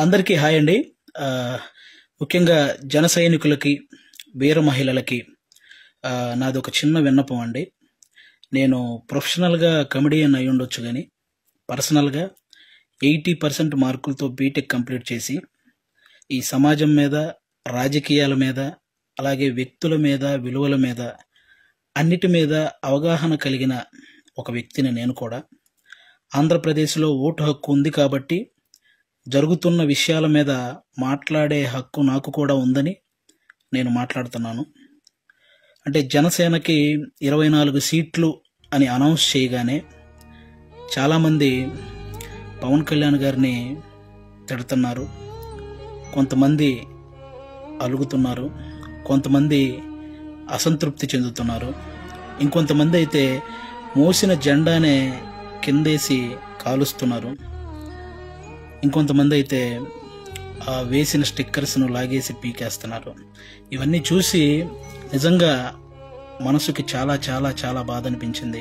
అందరికీ హాయ్ అండి. ముఖ్యంగా జన సైనికులకి, వీర మహిళలకి నాది ఒక చిన్న విన్నపం అండి. నేను ప్రొఫెషనల్గా కమెడియన్ అయి ఉండొచ్చు, కానీ పర్సనల్గా 80% మార్కులతో బీటెక్ కంప్లీట్ చేసి ఈ సమాజం మీద, రాజకీయాల మీద, అలాగే వ్యక్తుల మీద, విలువల మీద, అన్నిటి మీద అవగాహన కలిగిన ఒక వ్యక్తిని నేను కూడా. ఆంధ్రప్రదేశ్లో ఓటు హక్కు ఉంది కాబట్టి జరుగుతున్న విషయాల మీద మాట్లాడే హక్కు నాకు కూడా ఉందని నేను మాట్లాడుతున్నాను. అంటే జనసేనకి 24 సీట్లు అని అనౌన్స్ చేయగానే చాలామంది పవన్ కళ్యాణ్ గారిని తిడుతున్నారు, కొంతమంది అలుగుతున్నారు, కొంతమంది అసంతృప్తి చెందుతున్నారు, ఇంకొంతమంది అయితే మోసిన జెండానే కిందేసి కాలుస్తున్నారు, ఇంకొంతమంది అయితే వేసిన స్టిక్కర్స్ను లాగేసి పీకేస్తున్నారు. ఇవన్నీ చూసి నిజంగా మనసుకి చాలా చాలా చాలా బాధ అనిపించింది.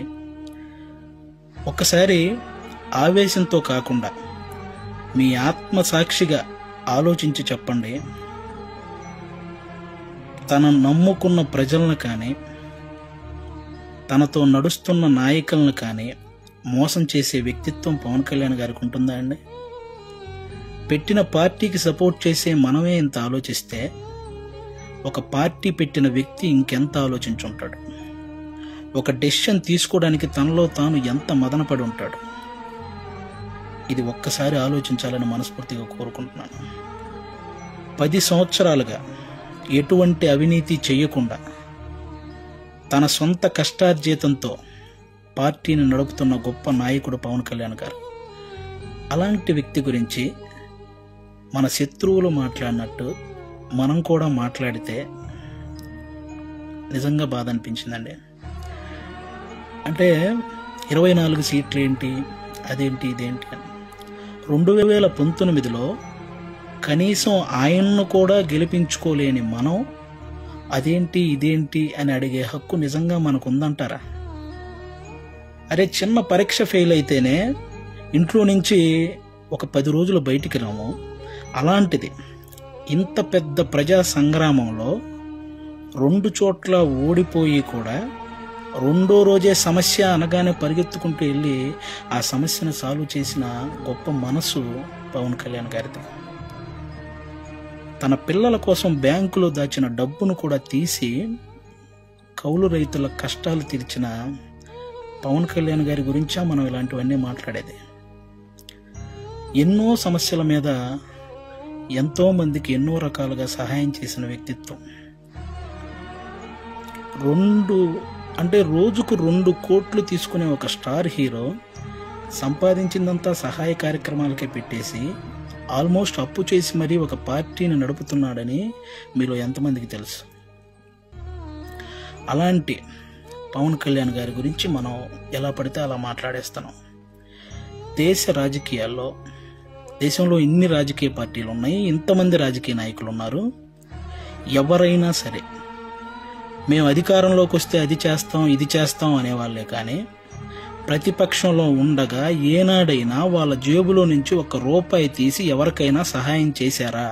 ఒక్కసారి ఆవేశంతో కాకుండా మీ ఆత్మసాక్షిగా ఆలోచించి చెప్పండి, తను నమ్ముకున్న ప్రజలను కానీ, తనతో నడుస్తున్న నాయకులను కానీ మోసం చేసే వ్యక్తిత్వం పవన్ కళ్యాణ్ గారికి ఉంటుందా అండి? పెట్టిన పార్టీకి సపోర్ట్ చేసే మనమే ఇంత ఆలోచిస్తే ఒక పార్టీ పెట్టిన వ్యక్తి ఇంకెంత ఆలోచించుంటాడు? ఒక డెసిషన్ తీసుకోవడానికి తనలో తాను ఎంత మదనపడి ఉంటాడు? ఇది ఒక్కసారి ఆలోచించాలని మనస్ఫూర్తిగా కోరుకుంటున్నాను. 10 సంవత్సరాలుగా ఎటువంటి అవినీతి చేయకుండా తన సొంత కష్టార్జితంతో పార్టీని నడుపుతున్న గొప్ప నాయకుడు పవన్ కళ్యాణ్ గారు. అలాంటి వ్యక్తి గురించి మన శత్రువులు మాట్లాడినట్టు మనం కూడా మాట్లాడితే నిజంగా బాధ అనిపించిందండి. అంటే 24 సీట్లు ఏంటి, అదేంటి, ఇదేంటి అని 2019లో కనీసం ఆయన్ను కూడా గెలిపించుకోలేని మనం అదేంటి, ఇదేంటి అని అడిగే హక్కు నిజంగా మనకు ఉందంటారా? అరే, చిన్న పరీక్ష ఫెయిల్ అయితేనే ఇంట్లో నుంచి ఒక 10 రోజులు బయటికి రాము. అలాంటిది ఇంత పెద్ద ప్రజా సంగ్రామంలో 2 చోట్ల ఓడిపోయి కూడా రెండో రోజే సమస్య అనగానే పరిగెత్తుకుంటూ వెళ్ళి ఆ సమస్యను సాల్వ్ చేసిన గొప్ప మనసు పవన్ కళ్యాణ్ గారిది. తన పిల్లల కోసం బ్యాంకులో దాచిన డబ్బును కూడా తీసి కౌలు రైతుల కష్టాలు తీర్చిన పవన్ కళ్యాణ్ గారి గురించా మనం ఇలాంటివన్నీ మాట్లాడేది? ఎన్నో సమస్యల మీద ఎంతో మందికి ఎన్నో రకాలుగా సహాయం చేసిన వ్యక్తిత్వం. రోజుకు 2 కోట్లు తీసుకునే ఒక స్టార్ హీరో సంపాదించిందంతా సహాయ కార్యక్రమాలకే పెట్టేసి ఆల్మోస్ట్ అప్పు చేసి మరీ ఒక పార్టీని నడుపుతున్నాడని మీలో ఎంతమందికి తెలుసు? అలాంటి పవన్ కళ్యాణ్ గారి గురించి మనం ఎలా పడితే అలా మాట్లాడేస్తున్నాం. దేశంలో ఇన్ని రాజకీయ పార్టీలు ఉన్నాయి, ఇంతమంది రాజకీయ నాయకులు ఉన్నారు. ఎవరైనా సరే మేము అధికారంలోకి వస్తే అది చేస్తాం, ఇది చేస్తాం అనేవాళ్ళే, కానీ ప్రతిపక్షంలో ఉండగా ఏనాడైనా వాళ్ళ జేబులో నుంచి 1 రూపాయి తీసి ఎవరికైనా సహాయం చేశారా?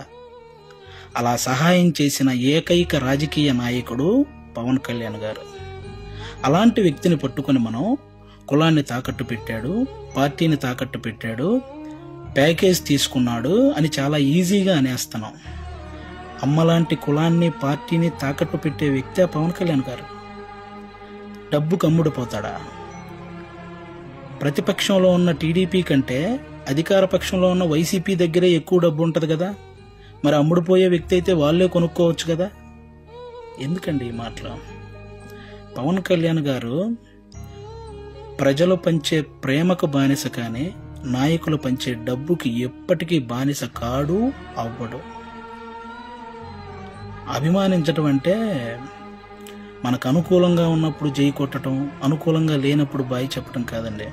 అలా సహాయం చేసిన ఏకైక రాజకీయ నాయకుడు పవన్ కళ్యాణ్ గారు. అలాంటి వ్యక్తిని పట్టుకొని మనం కులాన్ని తాకట్టు పెట్టాడు, పార్టీని తాకట్టు పెట్టాడు, ప్యాకేజ్ తీసుకున్నాడు అని చాలా ఈజీగా అనేస్తున్నాం. అమ్మలాంటి కులాన్ని, పార్టీని తాకట్టు పెట్టే వ్యక్తే పవన్ కళ్యాణ్ గారు. డబ్బుకు అమ్ముడుపోతాడా? ప్రతిపక్షంలో ఉన్న టీడీపీ కంటే అధికార పక్షంలో ఉన్న వైసీపీ దగ్గరే ఎక్కువ డబ్బు ఉంటుంది కదా, మరి అమ్ముడుపోయే వ్యక్తి అయితే వాళ్ళే కొనుక్కోవచ్చు కదా. ఎందుకండి ఈ మాటలు? పవన్ కళ్యాణ్ గారు ప్రజలు పంచే ప్రేమకు బానిస, కానీ నాయకులు పంచే డబ్బుకి ఎప్పటికీ బానిస కాడు, అవ్వడు. అభిమానించటం అంటే మనకు అనుకూలంగా ఉన్నప్పుడు జై కొట్టడం, అనుకూలంగా లేనప్పుడు బాయ్ చెప్పడం కాదండి.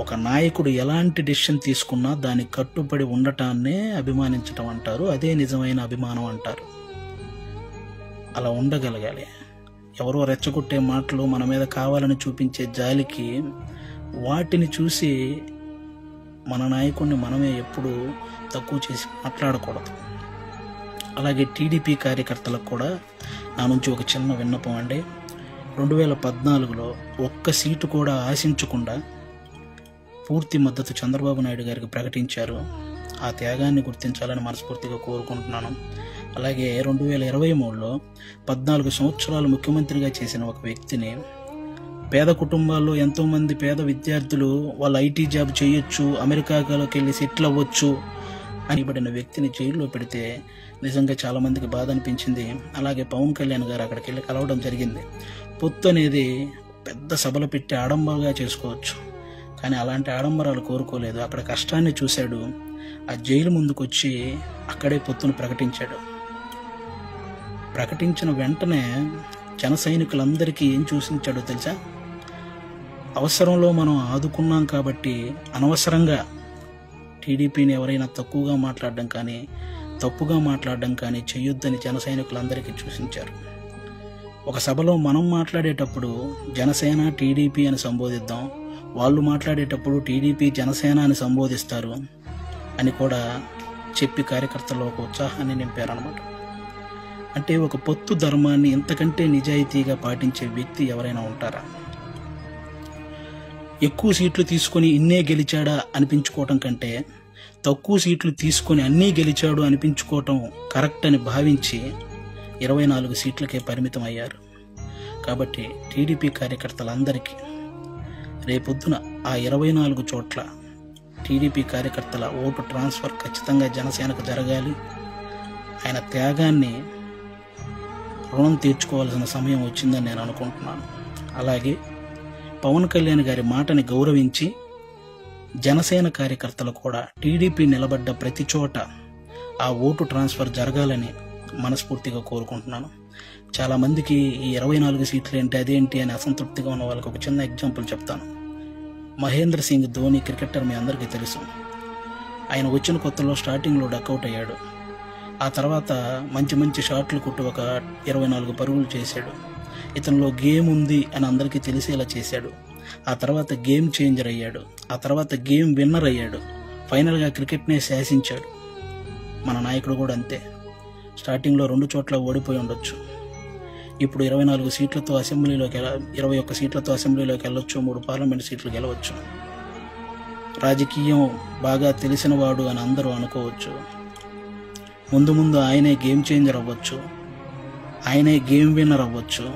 ఒక నాయకుడు ఎలాంటి డెసిషన్ తీసుకున్నా దానికి కట్టుబడి ఉండటాన్నే అభిమానించటం అంటారు. అదే నిజమైన అభిమానం అంటారు. అలా ఉండగలగాలి. ఎవరో రెచ్చగొట్టే మాటలు, మన మీద కావాలని చూపించే జాలికి వాటిని చూసి మన నాయకుడిని మనమే ఎప్పుడు తక్కువ చేసి మాట్లాడకూడదు. అలాగే టీడీపీ కార్యకర్తలకు కూడా నా నుంచి ఒక చిన్న విన్నపం అండి. 2014లో ఒక్క సీటు కూడా ఆశించకుండా పూర్తి మద్దతు చంద్రబాబు నాయుడు గారికి ప్రకటించారు. ఆ త్యాగాన్ని గుర్తించాలని మనస్ఫూర్తిగా కోరుకుంటున్నాను. అలాగే 2023లో 14 సంవత్సరాలు ముఖ్యమంత్రిగా చేసిన ఒక వ్యక్తిని, పేద కుటుంబాల్లో ఎంతోమంది పేద విద్యార్థులు వాళ్ళు ఐటీ జాబ్ చేయొచ్చు, అమెరికాలోకి వెళ్ళి సెటిల్ అవ్వచ్చు అనిబడిన వ్యక్తిని జైల్లో పెడితే నిజంగా చాలామందికి బాధ అనిపించింది. అలాగే పవన్ కళ్యాణ్ గారు అక్కడికి వెళ్ళి కలవడం జరిగింది. పొత్తు అనేది పెద్ద సభలు పెట్టి ఆడంబరంగా చేసుకోవచ్చు, కానీ అలాంటి ఆడంబరాలు కోరుకోలేదు. అక్కడ కష్టాన్ని చూశాడు. ఆ జైలు ముందుకు వచ్చి అక్కడే పొత్తును ప్రకటించాడు. ప్రకటించిన వెంటనే జన సైనికులందరికీ ఏం చూసించాడో తెలుసా? అవసరంలో మనం ఆదుకున్నాం కాబట్టి అనవసరంగా టీడీపీని ఎవరైనా తక్కువగా మాట్లాడడం కానీ తప్పుగా మాట్లాడడం కానీ చేయొద్దని జన సైనికులందరికీ సూచించారు. ఒక సభలో మనం మాట్లాడేటప్పుడు జనసేన టీడీపీ అని సంబోధిద్దాం, వాళ్ళు మాట్లాడేటప్పుడు టీడీపీ జనసేన అని సంబోధిస్తారు అని కూడా చెప్పి కార్యకర్తల్లో ఒక ఉత్సాహాన్ని నింపారనమాట. అంటే ఒక పొత్తు ధర్మాన్ని ఇంతకంటే నిజాయితీగా పాటించే వ్యక్తి ఎవరైనా ఉంటారా? ఎక్కువ సీట్లు తీసుకొని ఇన్నే గెలిచాడా అనిపించుకోవటం కంటే తక్కువ సీట్లు తీసుకొని అన్నీ గెలిచాడు అనిపించుకోవటం కరెక్ట్ అని భావించి 24 సీట్లకే పరిమితం అయ్యారు. కాబట్టి టీడీపీ కార్యకర్తలందరికీ రేపొద్దున ఆ 24 చోట్ల టీడీపీ కార్యకర్తల ఓటు ట్రాన్స్ఫర్ ఖచ్చితంగా జనసేనకు జరగాలి. ఆయన త్యాగాన్ని రుణం తీర్చుకోవాల్సిన సమయం వచ్చిందని నేను అనుకుంటున్నాను. అలాగే పవన్ కళ్యాణ్ గారి మాటని గౌరవించి జనసేన కార్యకర్తలు కూడా టీడీపీ నిలబడ్డ ప్రతి చోట ఆ ఓటు ట్రాన్స్ఫర్ జరగాలని మనస్ఫూర్తిగా కోరుకుంటున్నాను. చాలామందికి ఈ 24 సీట్లు ఏంటి అదేంటి అని అసంతృప్తిగా ఉన్న వాళ్ళకి ఒక చిన్న ఎగ్జాంపుల్ చెప్తాను. మహేంద్ర సింగ్ ధోని క్రికెటర్ మీ అందరికీ తెలుసు. ఆయన వచ్చిన కొత్తలో స్టార్టింగ్లో డక్అవుట్ అయ్యాడు. ఆ తర్వాత మంచి మంచి షాట్లు కొట్టి ఒక 24 పరుగులు చేశాడు. ఇతనిలో గేమ్ ఉంది అని అందరికీ తెలిసేలా చేశాడు. ఆ తర్వాత గేమ్ చేంజర్ అయ్యాడు. ఆ తర్వాత గేమ్ విన్నర్ అయ్యాడు. ఫైనల్గా క్రికెట్నే శాసించాడు. మన నాయకుడు కూడా అంతే. స్టార్టింగ్లో 2 చోట్ల ఓడిపోయి ఉండొచ్చు. ఇప్పుడు 24 సీట్లతో అసెంబ్లీలోకి 21 సీట్లతో అసెంబ్లీలోకి వెళ్ళొచ్చు, 3 పార్లమెంట్ సీట్లు గెలవచ్చు. రాజకీయం బాగా తెలిసినవాడు అని అందరూ అనుకోవచ్చు. ముందు ముందు ఆయనే గేమ్ చేంజర్ అవ్వచ్చు, ఆయనే గేమ్ విన్నర్ అవ్వచ్చు.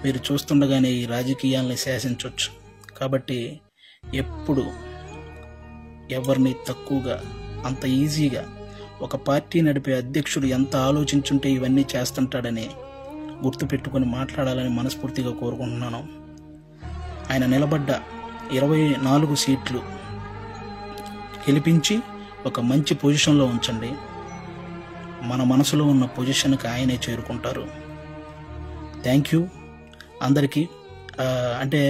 మీరు చూస్తుండగానే ఈ రాజకీయాల్ని శాసించవచ్చు. కాబట్టి ఎప్పుడు ఎవరిని తక్కువగా అంత ఈజీగా ఒక పార్టీ నడిపే అధ్యక్షుడు ఎంత ఆలోచించుంటే ఇవన్నీ చేస్తుంటాడని గుర్తుపెట్టుకొని మాట్లాడాలని మనస్ఫూర్తిగా కోరుకుంటున్నాను. ఆయన నిలబడ్డ 24 సీట్లు గెలిపించి ఒక మంచి పొజిషన్లో ఉంచండి. మన మనసులో ఉన్న పొజిషన్కి ఆయనే చేరుకుంటారు. థ్యాంక్ యూ అందరికీ. అంటే